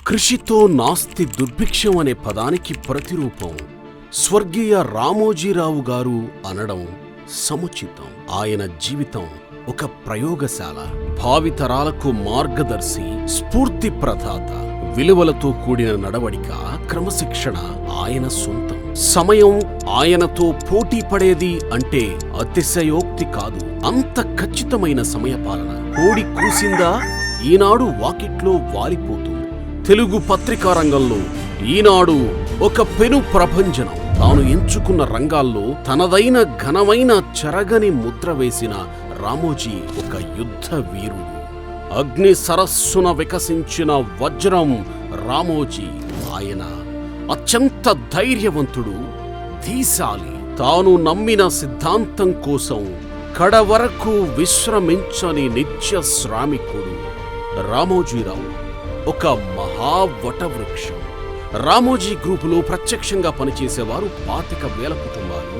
కృషితో నాస్తి దుర్భిక్షం అనే పదానికి ప్రతిరూపం స్వర్గీయ రామోజీరావు గారు అనడం సముచితం. ఆయన జీవితం ఒక ప్రయోగశాల, భావితరాలకు మార్గదర్శి, స్ఫూర్తి ప్రదాత. విలువలతో కూడిన నడవడిక, క్రమశిక్షణ ఆయన సొంతం. సమయం ఆయనతో పోటీ పడేది అంటే అతిశయోక్తి కాదు. అంత ఖచ్చితమైన సమయపాలన. కోడి కూసిందా ఈనాడు వాకిట్లో వాలిపోతుంది. తెలుగు పత్రికా రంగంలో ఈనాడు ఒక పెను ప్రభంజనం. తాను ఎంచుకున్న రంగాల్లో తనదైన ఘనమైన చెరగని ముద్ర వేసిన రామోజీ ఒక యుద్ధ వీరుడు. అగ్ని సరస్సున వికసించిన వజ్రం రామోజీ. ఆయన అత్యంత ధైర్యవంతుడు, ధీశాలి. తాను నమ్మిన సిద్ధాంతం కోసం కడవరకు విశ్రమించని నిత్య శ్రామికుడు. రామోజీరావు ఒక మహావటవృక్షం. రామోజీ గ్రూపులో ప్రత్యక్షంగా పనిచేసేవారు 25,000 కుటుంబాలు,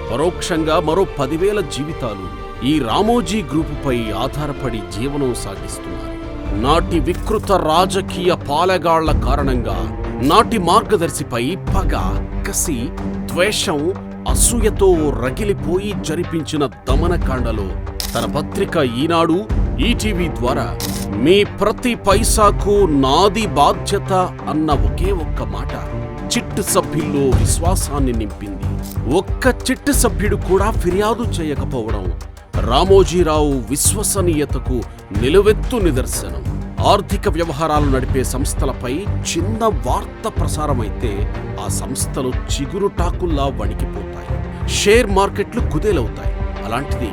పరోక్షంగా మరో 10,000 జీవితాలు ఈ రామోజీ గ్రూపుపై ఆధారపడి జీవనం సాగిస్తున్నారు. నాటి వికృత రాజకీయ పాలెగాళ్ల కారణంగా నాటి మార్గదర్శిపై పగ, కసి, ద్వేషం, అసూయతో రగిలిపోయి జరిపించిన దమనకాండలో తన పత్రిక ఈనాడు, ఈటీవీ ద్వారా మీ ప్రతి పైసాకు నాది బాధ్యత అన్న ఒకే ఒక్క మాట చిట్టు సభ్యుల్లో విశ్వాసాన్ని నింపింది. ఒక్క చిట్టు సభ్యుడు కూడా ఫిర్యాదు చేయకపోవడం రామోజీరావు విశ్వసనీయతకు నిలువెత్తు నిదర్శనం. ఆర్థిక వ్యవహారాలు నడిపే సంస్థలపై చిన్న వార్త ప్రసారమైతే ఆ సంస్థలు చిగురుటాకుల్లా వణికిపోతాయి. షేర్ మార్కెట్లు కుదేలవుతాయి. అలాంటిది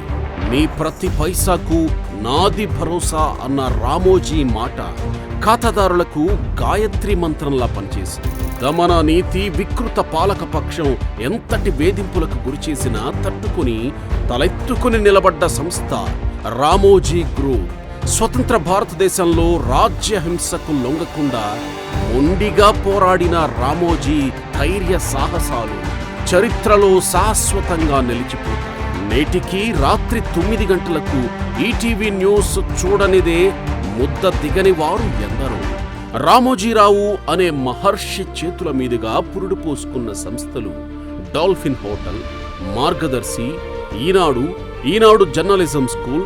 మీ ప్రతి పైసాకు నాది భరోసా అన్న రామోజీ మాట ఖాతాదారులకు గాయత్రి మంత్రంలా పనిచేసింది. దమన నీతి, వికృత పాలకపక్షం ఎంతటి వేధింపులకు గురిచేసినా తట్టుకుని తలెత్తుకుని నిలబడ్డ సంస్థ రామోజీ గ్రూప్. స్వతంత్ర భారతదేశంలో రాజ్యహింసకు లొంగకుండా మొండిగా పోరాడిన రామోజీ ధైర్య సాహసాలు చరిత్రలో శాశ్వతంగా నిలిచిపోతాయి. నేటికి రాత్రి 9 గంటలకు ఈటీవీ న్యూస్ చూడనిదే ముద్ద దిగని వారు ఎందరో. రామోజీరావు అనే మహర్షి చేతుల మీదుగా పురుడు పోసుకున్న సంస్థలు dolphin hotel, Margadarsi, Eenadu, Eenadu journalism school,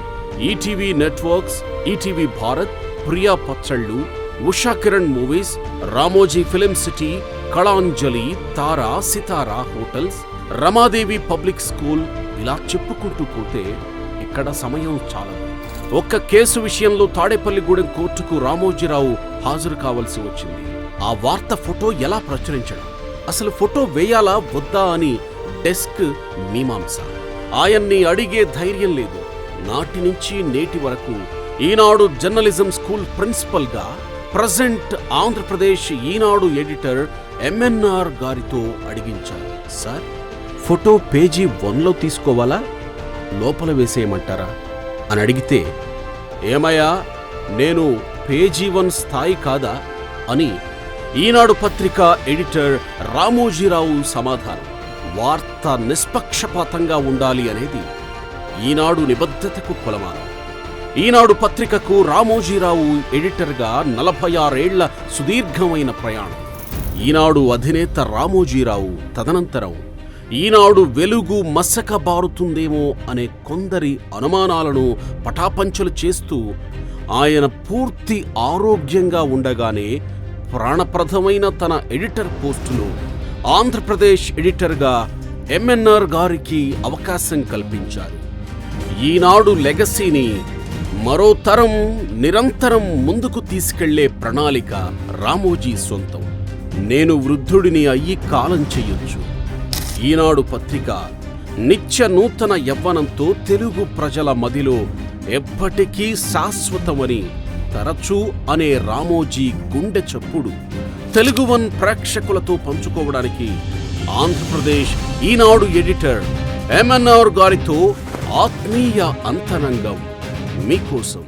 ETV networks, ETV Bharat, Priya పచ్చళ్ళు, Usha Kiran movies, Ramoji film city, Kalanjali, Tara, Sitara hotels, Ramadevi public school. ఇలా చెప్పుకుంటూ పోతే ఇక్కడ సమయం చాలదు. ఒక్క కేసు విషయంలో తాడేపల్లిగూడెం కోర్టుకు రామోజీరావు హాజరు కావలసి వచ్చింది. ఆ వార్త ఫోటో ఎలా ప్రచురించడం, అసలు ఫోటో వేయాలా వద్దా అని డెస్క్ మీమాంస. ఆయన్ని అడిగే ధైర్యం లేదు. నాటి నుంచి నేటి వరకు ఈనాడు జర్నలిజం స్కూల్ ప్రిన్సిపల్ గా, ప్రజెంట్ ఆంధ్రప్రదేశ్ ఈనాడు ఎడిటర్ ఎంఎన్ఆర్ గారితో అడిగించారు. సార్, ఫోటో పేజీ 1లో తీసుకోవాలా, లోపల వేసేయమంటారా అని అడిగితే, ఏమయ్యా నేను పేజీ 1 స్థాయి కాదా అని ఈనాడు పత్రిక ఎడిటర్ రామోజీరావు సమాధానం. వార్త నిష్పక్షపాతంగా ఉండాలి అనేది ఈనాడు నిబద్ధతకు కొలమానం. ఈనాడు పత్రికకు రామోజీరావు ఎడిటర్గా 46 ఏళ్ల సుదీర్ఘమైన ప్రయాణం. ఈనాడు అధినేత రామోజీరావు తదనంతరం ఈనాడు వెలుగు మసకబారుతుందేమో అనే కొందరి అనుమానాలను పటాపంచలు చేస్తూ ఆయన పూర్తి ఆరోగ్యంగా ఉండగానే ప్రాణప్రదమైన తన ఎడిటర్ పోస్టులో ఆంధ్రప్రదేశ్ ఎడిటర్గా ఎంఎన్ఆర్ గారికి అవకాశం కల్పించారు. ఈనాడు లెగసీని మరో తరం నిరంతరం ముందుకు తీసుకెళ్లే ప్రణాళిక రామోజీ సొంతం. నేను వృద్ధుడిని అయ్యి కాలం చెయ్యొచ్చు. ఈనాడు పత్రిక నిత్య నూతన యవ్వనంతో తెలుగు ప్రజల మదిలో ఎప్పటికీ శాశ్వతమని తరచూ అనే రామోజీ గుండె చప్పుడు తెలుగు వన్ ప్రేక్షకులతో పంచుకోవడానికి ఆంధ్రప్రదేశ్ ఈనాడు ఎడిటర్ ఎంఎన్ఆర్ గారితో ఆత్మీయ అంతరంగం మీకోసం.